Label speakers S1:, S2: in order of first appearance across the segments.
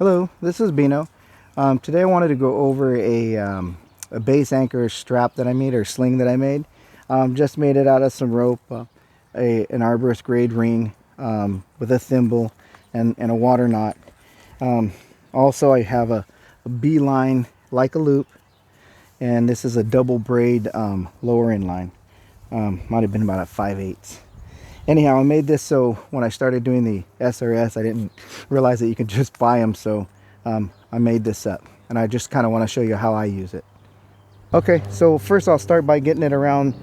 S1: Hello, this is Bino. Today I wanted to go over a base anchor strap that I made, or sling that I made. Just made it out of some rope, an arborist grade ring with a thimble and a water knot. Also I have a B-line like a loop, and this is a double braid lower end line. Might have been about at 5/8. Anyhow, I made this so when I started doing the SRS, I didn't realize that you could just buy them, so I made this up, and I just kind of want to show you how I use it. Okay, so first I'll start by getting it around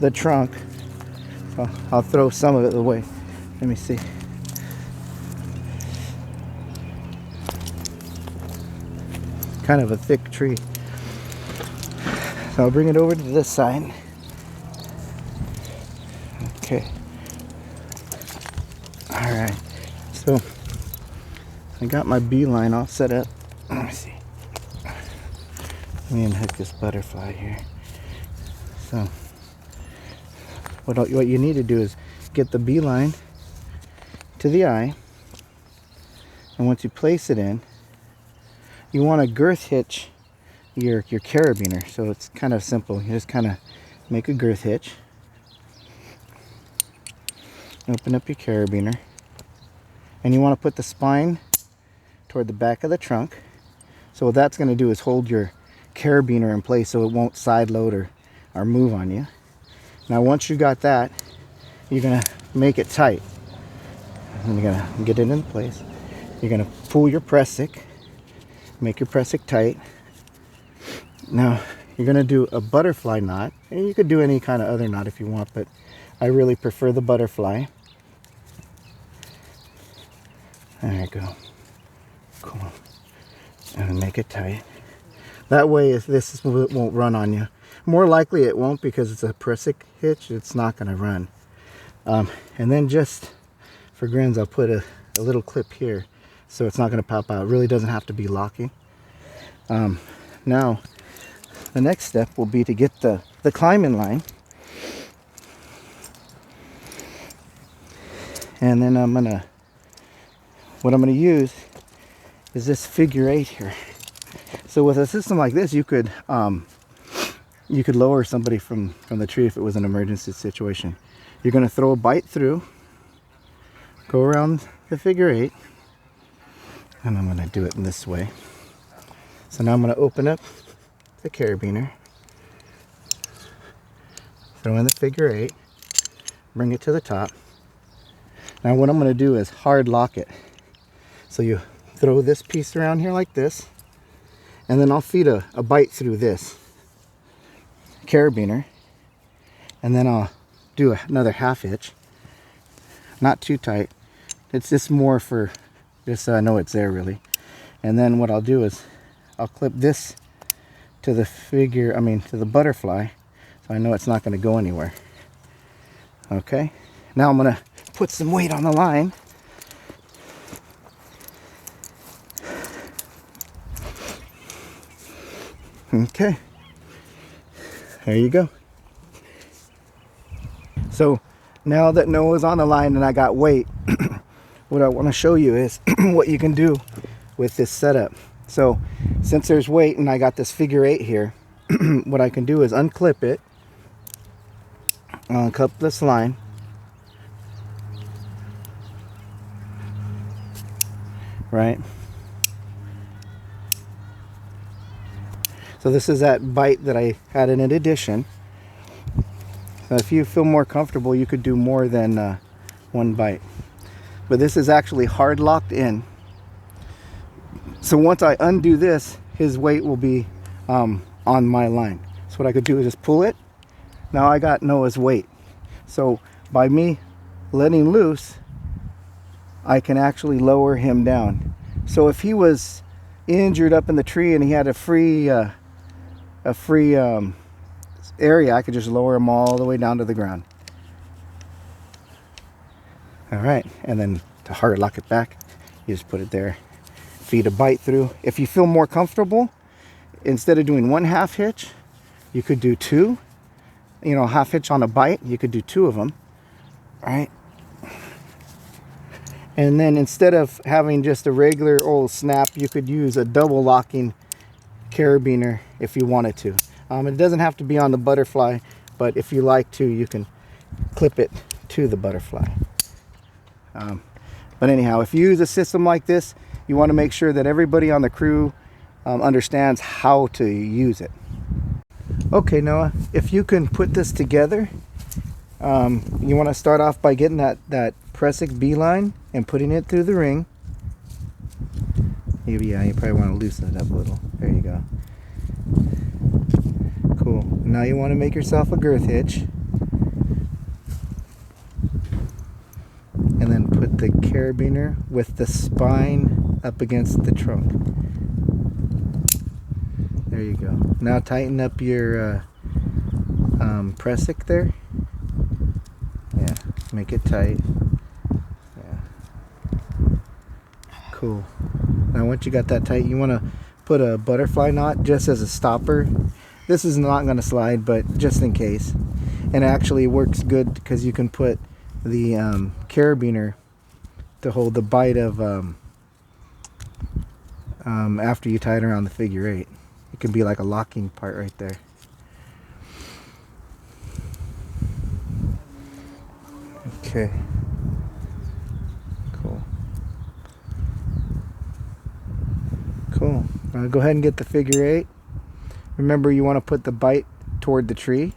S1: the trunk. I'll throw some of it away. Let me see. Kind of a thick tree. So I'll bring it over to this side. Okay. Alright, so I got my B-line all set up. Let me see. Let me unhook this butterfly here. So what you need to do is get the B-line to the eye, and once you place it in, you want to girth hitch your carabiner. So it's kind of simple. You just kind of make a girth hitch, open up your carabiner, and you want to put the spine toward the back of the trunk. So what that's going to do is hold your carabiner in place so it won't side load or move on you. Now once you got that, you're going to make it tight, and you're going to get it in place. You're going to pull your pressic, make your pressic tight. Now you're going to do a butterfly knot, and you could do any kind of other knot if you want, but I really prefer the butterfly. There you go. Cool. And make it tight. That way, if this won't run on you. More likely it won't, because it's a pressic hitch. It's not going to run. And then just for grins, I'll put a little clip here, so it's not going to pop out. It really doesn't have to be locking. Now, the next step will be to get the climbing line. And then what I'm gonna use is this figure 8 here. So with a system like this, you could lower somebody from the tree if it was an emergency situation. You're gonna throw a bite through, go around the figure 8, and I'm gonna do it in this way. So now I'm gonna open up the carabiner, throw in the figure 8, bring it to the top. Now what I'm going to do is hard lock it. So you throw this piece around here like this, and then I'll feed a bite through this carabiner, and then I'll do another half hitch. Not too tight. It's just more for just so I know it's there really. And then what I'll do is I'll clip this to the to the butterfly, so I know it's not going to go anywhere. Okay. Now I'm going to put some weight on the line. Okay, there you go. So now that Noah's on the line and I got weight, what I want to show you is what you can do with this setup. So since there's weight and I got this figure 8 here, what I can do is unclip it, unclip this line, right? So this is that bite that I had in addition. So if you feel more comfortable, you could do more than one bite. But this is actually hard locked in. So once I undo this, his weight will be on my line. So what I could do is just pull it. Now I got Noah's weight. So by me letting loose, I can actually lower him down. So if he was injured up in the tree and he had a free area, I could just lower him all the way down to the ground. All right, and then to hard lock it back, you just put it there, feed a bite through. If you feel more comfortable, instead of doing one half hitch, you could do two. You know, half hitch on a bite, you could do two of them, right? And then instead of having just a regular old snap, you could use a double locking carabiner if you wanted to. It doesn't have to be on the butterfly, but if you like to, you can clip it to the butterfly. But anyhow, if you use a system like this, you want to make sure that everybody on the crew understands how to use it. Okay, Noah, if you can put this together, you want to start off by getting that Prusik B-line and putting it through the ring. Maybe, yeah, you probably want to loosen it up a little. There you go. Cool. Now you want to make yourself a girth hitch. And then put the carabiner with the spine up against the trunk. There you go. Now tighten up your Prusik there. Yeah, make it tight. Yeah. Cool. Now once you got that tight, you want to put a butterfly knot just as a stopper. This is not going to slide, but just in case. And it actually works good because you can put the carabiner to hold the bite of after you tie it around the figure 8. It can be like a locking part right there. Okay. Cool. Now go ahead and get the figure 8. Remember, you want to put the bite toward the tree,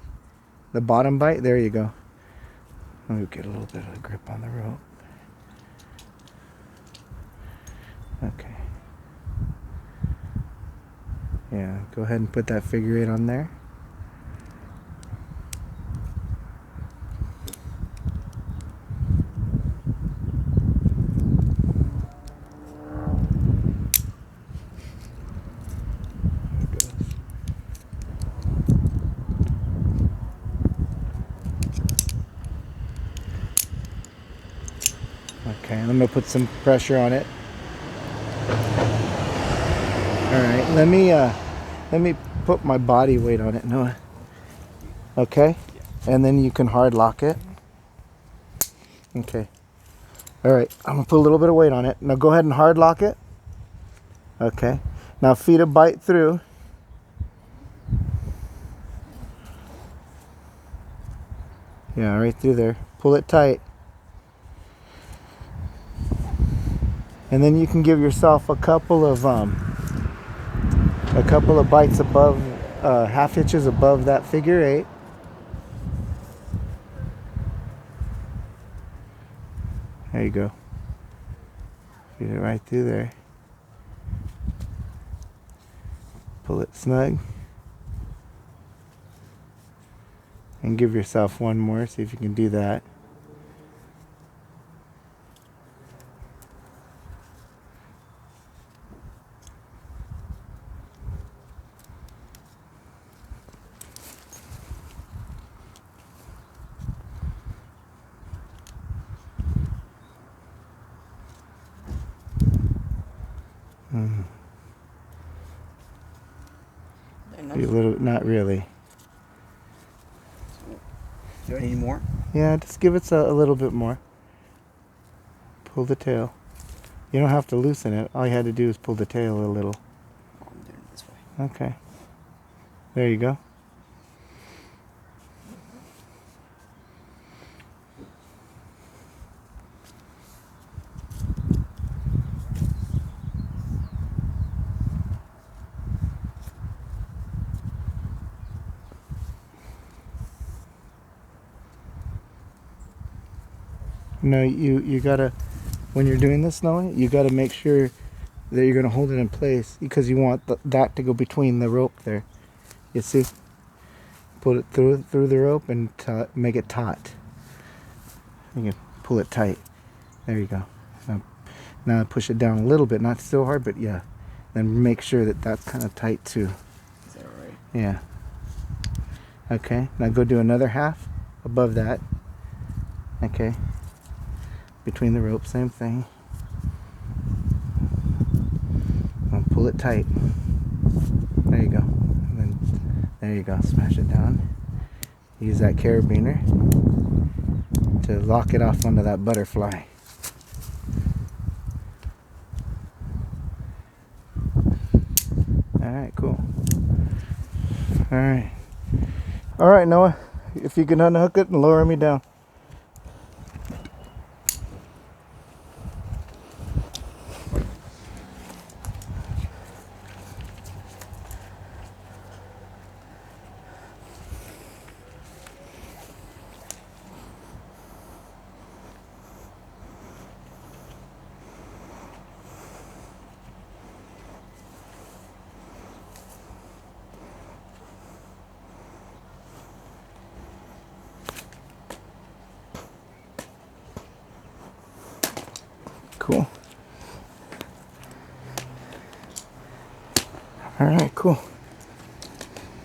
S1: the bottom bite. There you go. Let me get a little bit of grip on the rope. Okay. Yeah, go ahead and put that figure 8 on there. Okay, I'm gonna put some pressure on it. All right, let me put my body weight on it, Noah. Okay, and then you can hard lock it. Okay. All right, I'm gonna put a little bit of weight on it. Now go ahead and hard lock it. Okay. Now feed a bite through. Yeah, right through there. Pull it tight. And then you can give yourself a couple of bites above, half hitches above that figure 8. There you go. Feed it right through there. Pull it snug. And give yourself one more. See if you can do that. A little, not really.
S2: Do I need more?
S1: Yeah, just give it a little bit more. Pull the tail. You don't have to loosen it. All you had to do is pull the tail a little.
S2: Oh, I'm doing it this way.
S1: Okay. There you go. No, you gotta, when you're doing this, Noah, you gotta make sure that you're gonna hold it in place because you want that to go between the rope there. You see? Put it through the rope and make it taut. You can pull it tight. There you go. Now push it down a little bit, not so hard, but yeah. Then make sure that that's kind of tight too.
S2: Is that right?
S1: Yeah. Okay. Now go do another half above that. Okay. Between the rope, same thing. And pull it tight. There you go. And then there you go. Smash it down. Use that carabiner to lock it off onto that butterfly. right, cool. All right. All right, Noah, if you can unhook it and lower me down. Cool. All right, cool.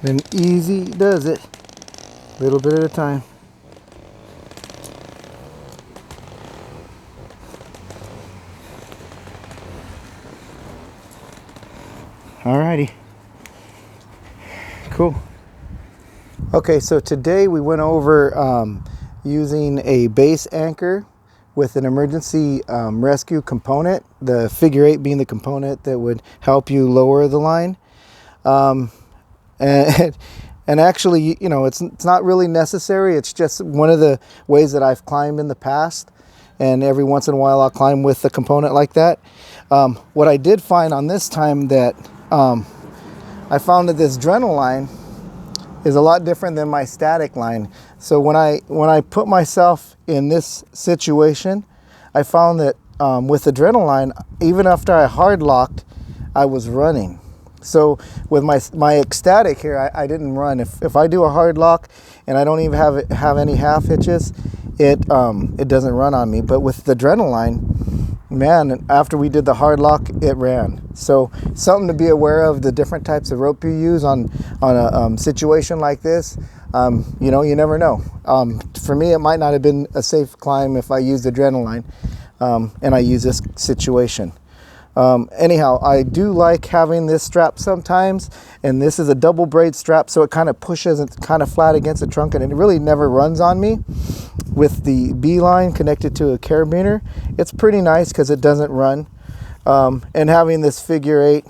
S1: Then easy does it. Little bit at a time. Alrighty. Cool. Okay, so today we went over using a base anchor with an emergency rescue component, the figure 8 being the component that would help you lower the line. And actually, you know, it's not really necessary. It's just one of the ways that I've climbed in the past. And every once in a while I'll climb with a component like that. What I did find on this time that I found that this Dremel line is a lot different than my static line. So when I put myself in this situation, I found that with the Dremel line, even after I hard locked, I was running. So with my ecstatic here, I didn't run. If I do a hard lock and I don't even have any half hitches, it doesn't run on me. But with the Dremel line, man, after we did the hard lock, it ran. So something to be aware of, the different types of rope you use on a situation like this. You know, you never know. For me, it might not have been a safe climb if I used the Dremel line and I use this situation. Anyhow, I do like having this strap sometimes, and this is a double braid strap, so it kind of pushes it kind of flat against the trunk, and it really never runs on me. With the B line connected to a carabiner, it's pretty nice because it doesn't run. And having this figure 8,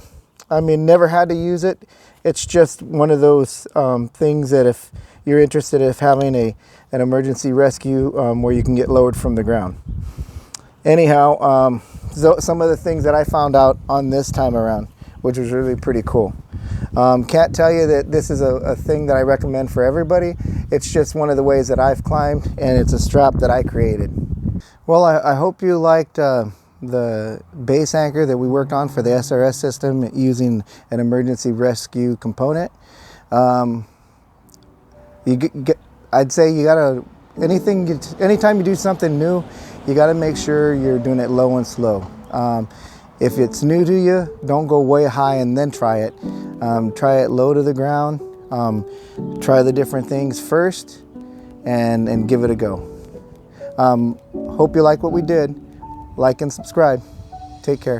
S1: I mean, never had to use it. It's just one of those things that if you're interested in having an emergency rescue where you can get lowered from the ground. Anyhow, so some of the things that I found out on this time around, which was really pretty cool. Can't tell you that this is a thing that I recommend for everybody. It's just one of the ways that I've climbed, and it's a strap that I created. Well, I hope you liked the base anchor that we worked on for the SRS system using an emergency rescue component. I'd say you gotta, anytime you do something new, you got to make sure you're doing it low and slow. If it's new to you, don't go way high and then try it. Try it low to the ground. Try the different things first and give it a go. Hope you like what we did. Like and subscribe. Take care.